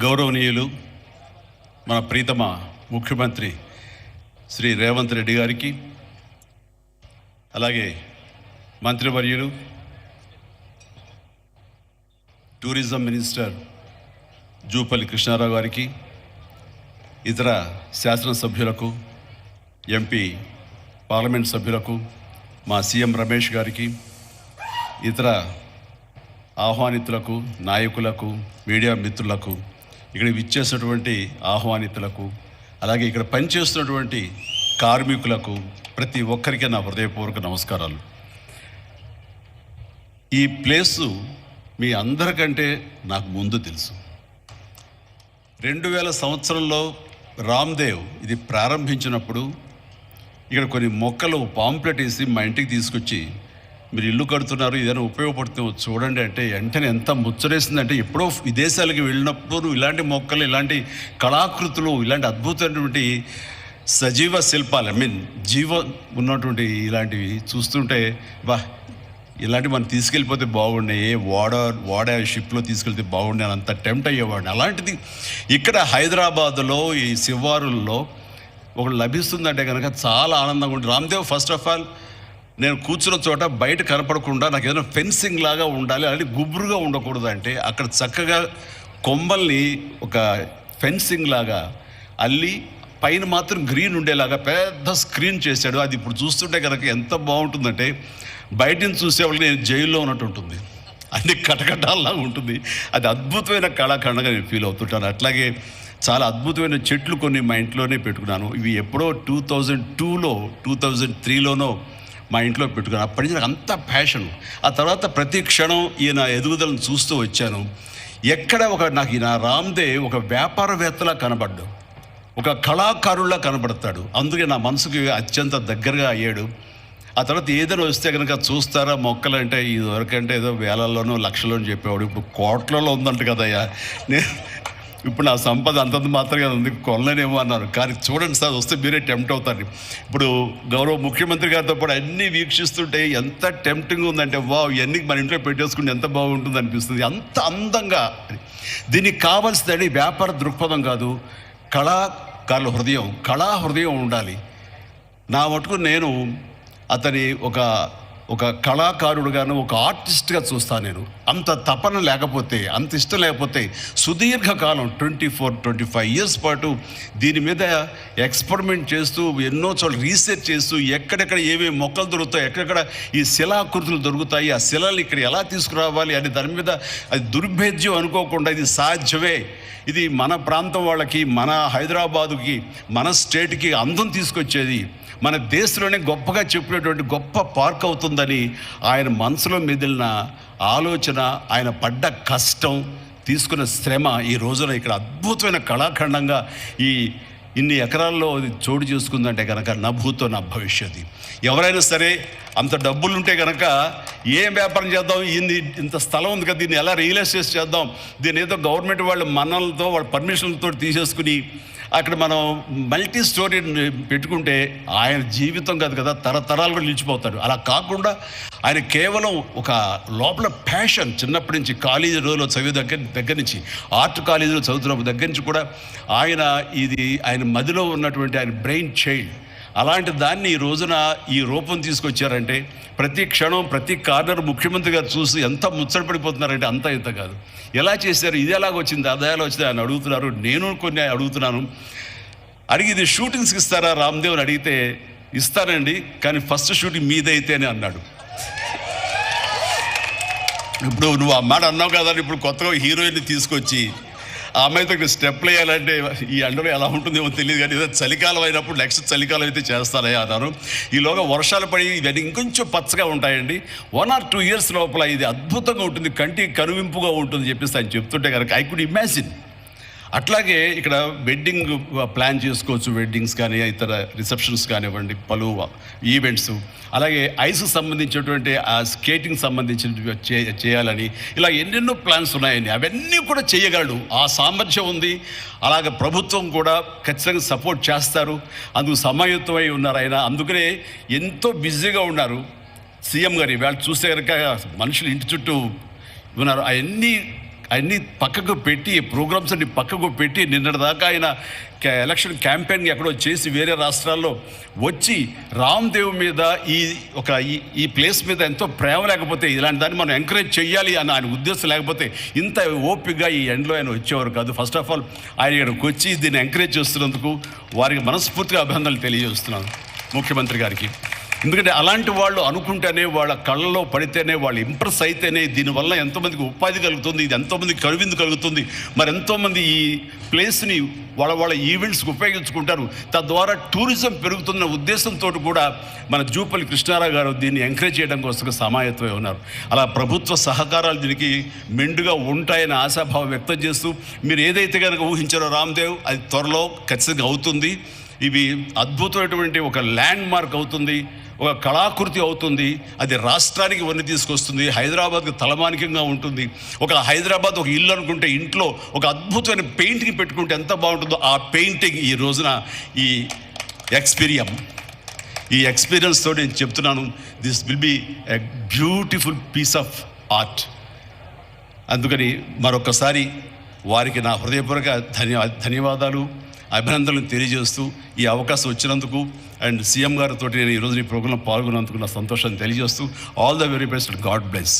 గౌరవనీయులు మన ప్రీతమ ముఖ్యమంత్రి శ్రీ రేవంత్ రెడ్డి గారికి, అలాగే మంత్రివర్యులు టూరిజం మినిస్టర్ జూపల్లి కృష్ణారావు గారికి, ఇతర శాసనసభ్యులకు, ఎంపీ పార్లమెంట్ సభ్యులకు, మా సీఎం రమేష్ గారికి, ఇతర ఆహ్వానితులకు, నాయకులకు, మీడియా మిత్రులకు, ఇక్కడ విచ్చేసినటువంటి ఆహ్వానితులకు, అలాగే ఇక్కడ పనిచేస్తున్నటువంటి కార్మికులకు, ప్రతి ఒక్కరికి నా హృదయపూర్వక నమస్కారాలు. ఈ ప్లేసు మీ అందరికంటే నాకు ముందు తెలుసు. 2000 సంవత్సరంలో రామ్దేవ్ ఇది ప్రారంభించినప్పుడు ఇక్కడ కొన్ని మొక్కలు పాంప్లెట్ వేసి మా ఇంటికి తీసుకొచ్చి, మీరు ఇల్లు కడుతున్నారు, ఏదైనా ఉపయోగపడుతుంది చూడండి అంటే వెంటనే ఎంత ముచ్చరేసిందంటే, ఎప్పుడో విదేశాలకు వెళ్ళినప్పుడు ఇలాంటి మొక్కలు, ఇలాంటి కళాకృతులు, ఇలాంటి అద్భుతమైనటువంటి సజీవ శిల్పాలు, జీవం ఉన్నటువంటి ఇలాంటివి చూస్తుంటే ఇలాంటివి మనం తీసుకెళ్ళిపోతే బాగుండే, వాడ షిప్లో తీసుకెళ్తే బాగుండే అని అంత టెంప్ట్ అయ్యేవాడిని. అలాంటిది ఇక్కడ హైదరాబాదులో ఈ శివారుల్లో ఒకటి లభిస్తుందంటే కనుక చాలా ఆనందంగా ఉంటుంది. రామ్దేవ్ ఫస్ట్ ఆఫ్ ఆల్ నేను కూర్చున్న చోట బయట కనపడకుండా నాకు ఏదైనా ఫెన్సింగ్ లాగా ఉండాలి, అలాంటి గుబురుగా ఉండకూడదు అంటే అక్కడ చక్కగా కొమ్మల్ని ఒక ఫెన్సింగ్ లాగా అల్లి పైన మాత్రం గ్రీన్ ఉండేలాగా పెద్ద స్క్రీన్ చేశాడు. అది ఇప్పుడు చూస్తుంటే కనుక ఎంత బాగుంటుందంటే బయట నుంచి చూసేవాళ్ళకి నేను జైల్లో ఉన్నట్టు ఉంటుంది, అన్ని కటకటాల్లాగా ఉంటుంది. అది అద్భుతమైన కళాఖండగా నేను ఫీల్ అవుతుంటాను. అట్లాగే చాలా అద్భుతమైన చెట్లు కొన్ని మా ఇంట్లోనే పెట్టుకున్నాను. ఇవి ఎప్పుడో 2002లో 2003లోనో మా ఇంట్లో పెట్టుకున్నాను. అప్పటి నుంచి నాకు అంత ప్యాషన్. ఆ తర్వాత ప్రతి క్షణం ఈయన ఎదుగుదలను చూస్తూ వచ్చాను. ఎక్కడ నాకు ఈయన రామ్దేవ్ ఒక వ్యాపారవేత్తలా కనబడ్డాడు, ఒక కళాకారుల్లా కనబడతాడు. అందుకే నా మనసుకి అత్యంత దగ్గరగా అయ్యాడు. ఆ తర్వాత ఏదైనా వస్తే కనుక చూస్తారా మొక్కలు అంటే, ఇదివరకంటే ఏదో వేలల్లోనో లక్షల్లోనూ చెప్పేవాడు, ఇప్పుడు కోట్లలో ఉందంట కదయ్యా. ఇప్పుడు నా సంపద అంతంత మాత్రమే ఉంది, కొనలేనేమో అన్నారు. కానీ చూడండి సార్, వస్తే మీరే టెంప్ట్ అవుతారు. ఇప్పుడు గౌరవ ముఖ్యమంత్రి గారితో పాటు అన్నీ వీక్షిస్తుంటే ఎంత టెంప్టింగ్ ఉందంటే, ఇవన్నీ మన ఇంట్లో పెట్టేసుకుంటే ఎంత బాగుంటుంది అనిపిస్తుంది. అంత అందంగా. దీనికి కావాల్సిందండి వ్యాపార దృక్పథం కాదు, కళాకారుల హృదయం, కళా హృదయం ఉండాలి. నా మటుకు నేను అతని ఒక కళాకారుడుగాను, ఒక ఆర్టిస్ట్గా చూస్తాను. నేను అంత తపన లేకపోతే, అంత ఇష్టం లేకపోతే సుదీర్ఘకాలం 24-25 ఇయర్స్ పాటు దీని మీద ఎక్స్పెరిమెంట్ చేస్తూ, ఎన్నో చోట్ల రీసెర్చ్ చేస్తూ, ఎక్కడెక్కడ ఏమేమి మొక్కలు దొరుకుతాయి, ఎక్కడెక్కడ ఈ శిలాకృతులు దొరుకుతాయి, ఆ శిలలు ఇక్కడ ఎలా తీసుకురావాలి అని దాని మీద అది దుర్భేద్యం అనుకోకుండా ఇది సాధ్యమే, ఇది మన ప్రాంతం వాళ్ళకి, మన హైదరాబాదుకి, మన స్టేట్కి అందం తీసుకొచ్చేది, మన దేశంలోనే గొప్పగా చెప్పినటువంటి గొప్ప పార్క్ అవుతుందని ఆయన మనసులో మెదిలిన ఆలోచన, ఆయన పడ్డ కష్టం, తీసుకున్న శ్రమ ఈ రోజున ఇక్కడ అద్భుతమైన కళాఖండంగా ఇన్ని ఎకరాల్లో చోటు చేసుకుందంటే కనుక నభూతో నా భవిష్యత్తు. ఎవరైనా సరే అంత డబ్బులుంటే కనుక ఏం వ్యాపారం చేద్దాం, ఇంత స్థలం ఉంది కదా, దీన్ని ఎలా రియల్ ఎస్టేట్ చేద్దాం, దీన్ని ఏదో గవర్నమెంట్ వాళ్ళ మన్నలతో వాళ్ళ పర్మిషన్లతో తీసేసుకుని అక్కడ మనం మల్టీ స్టోరీ పెట్టుకుంటే ఆయన జీవితం కాదు కదా, తరతరాలు కూడా నిలిచిపోతాడు. అలా కాకుండా ఆయన కేవలం ఒక లోపల ప్యాషన్, చిన్నప్పటి నుంచి కాలేజీ రోజులో చదివే దగ్గర నుంచి, ఆర్ట్ కాలేజీలో చదువుతున్నప్పుడు దగ్గర నుంచి కూడా ఆయన మదిలో ఉన్నటువంటి ఆయన బ్రెయిన్ చైల్డ్, అలాంటి దాన్ని ఈ రోజున ఈ రూపం తీసుకొచ్చారంటే ప్రతి క్షణం, ప్రతి కార్నర్ ముఖ్యమంత్రి గారు చూసి ఎంత ముచ్చటపడిపోతున్నారంటే అంత ఇంత కాదు. ఎలా చేశారు, ఇది ఎలాగొచ్చింది, అది ఎలా వచ్చింది అని అడుగుతున్నారు. నేను కొన్ని అడుగుతున్నాను. అడిగి ఇది షూటింగ్స్కి ఇస్తారా రామ్దేవ్ అని అడిగితే, ఇస్తానండి కానీ ఫస్ట్ షూటింగ్ మీదైతే అని అన్నాడు. ఇప్పుడు నువ్వు ఆ మాట అన్నావు కదా, ఇప్పుడు కొత్తగా హీరోయిన్ని తీసుకొచ్చి ఆ అమ్మాయితో స్టెప్లు వేయాలంటే ఈ ఎండలో ఎలా ఉంటుందేమో తెలియదు, కానీ ఏదో చలికాలం అయినప్పుడు నెక్స్ట్ చలికాలం అయితే చేస్తానే అన్నాను. ఈలోగా వర్షాలు పడి ఇవన్నీ ఇంకొంచెం పచ్చగా ఉంటాయండి, 1 or 2 years లోపల ఇది అద్భుతంగా ఉంటుంది, కంటికి కనువింపుగా ఉంటుంది చెప్పేసి ఆయన చెప్తుంటే కనుక ఐ కుడ్ ఇమాజిన్. అట్లాగే ఇక్కడ వెడ్డింగ్ ప్లాన్ చేసుకోవచ్చు, వెడ్డింగ్స్ కానీ ఇతర రిసెప్షన్స్ కానివ్వండి, పలు ఈవెంట్స్, అలాగే ఐస్కి సంబంధించినటువంటి ఆ స్కేటింగ్ సంబంధించిన చేయాలని ఇలా ఎన్నెన్నో ప్లాన్స్ ఉన్నాయని అవన్నీ కూడా చేయగలడు, ఆ సామర్థ్యం ఉంది. అలాగే ప్రభుత్వం కూడా ఖచ్చితంగా సపోర్ట్ చేస్తారు, అందుకు సమాయుత్తమై ఉన్నారు ఆయన. అందుకనే ఎంతో బిజీగా ఉన్నారు సీఎం గారు. ఇవాళ చూస్తే కనుక మనుషులు ఇంటి చుట్టూ ఉన్నారు. అవన్నీ అన్నీ పక్కకు పెట్టి ప్రోగ్రామ్స్ అన్ని పక్కకు పెట్టి నిన్నటిదాకా ఆయన ఎలక్షన్ క్యాంపెయిన్ ఎక్కడో చేసి వేరే రాష్ట్రాల్లో వచ్చి రామ్దేవ్ మీద ఈ ప్లేస్ మీద ఎంతో ప్రేమ లేకపోతే ఇలాంటి దాన్ని మనం ఎంకరేజ్ చేయాలి అన్న ఆయన ఉద్దేశం లేకపోతే ఇంత ఓపికగా ఈ ఎండ్లో ఆయన వచ్చేవారు కాదు. ఫస్ట్ ఆఫ్ ఆల్ ఆయన ఇక్కడికి వచ్చి దీన్ని ఎంకరేజ్ చేస్తున్నందుకు వారికి మనస్ఫూర్తిగా అభినందనలు తెలియజేస్తున్నాను ముఖ్యమంత్రి గారికి. ఎందుకంటే అలాంటి వాళ్ళు అనుకుంటేనే, వాళ్ళ కళ్ళలో పడితేనే, వాళ్ళు ఇంప్రెస్ అయితేనే దీనివల్ల ఎంతోమందికి ఉపాధి కలుగుతుంది, ఇది ఎంతోమందికి కనువిందు కలుగుతుంది. మరి ఎంతోమంది ఈ ప్లేస్ని వాళ్ళ ఈవెంట్స్కి ఉపయోగించుకుంటారు. తద్వారా టూరిజం పెరుగుతున్న ఉద్దేశంతో కూడా మన జూపల్లి కృష్ణారావు గారు దీన్ని ఎంకరేజ్ చేయడం కోసం సమాయత్తమై ఉన్నారు. అలా ప్రభుత్వ సహకారాలు దీనికి మెండుగా ఉంటాయని ఆశాభావం వ్యక్తం చేస్తూ, మీరు ఏదైతే కనుక ఊహించారో రామ్దేవ్ అది త్వరలో ఖచ్చితంగా అవుతుంది. ఇవి అద్భుతమైనటువంటి ఒక ల్యాండ్ మార్క్ అవుతుంది, ఒక కళాకృతి అవుతుంది. అది రాష్ట్రానికి వన్నీ తీసుకొస్తుంది, హైదరాబాద్కి తలమానికంగా ఉంటుంది. ఒక హైదరాబాద్ ఒక ఇల్లు అనుకుంటే ఇంట్లో ఒక అద్భుతమైన పెయింటింగ్ పెట్టుకుంటే ఎంత బాగుంటుందో ఆ పెయింటింగ్ ఈ రోజున ఈ ఎక్స్పీరియన్స్ తోటి నేను చెప్తున్నాను, this will be a beautiful piece of art. అందుకని మరొకసారి వారికి నా హృదయపూర్వక ధన్యవాదాలు, అభినందనలు తెలియజేస్తూ ఈ అవకాశం వచ్చినందుకు అండ్ సీఎం గారితో నేను ఈరోజు ఈ ప్రోగ్రాంలో పాల్గొన్నందుకు నా సంతోషాన్ని తెలియజేస్తూ all the very best, God bless.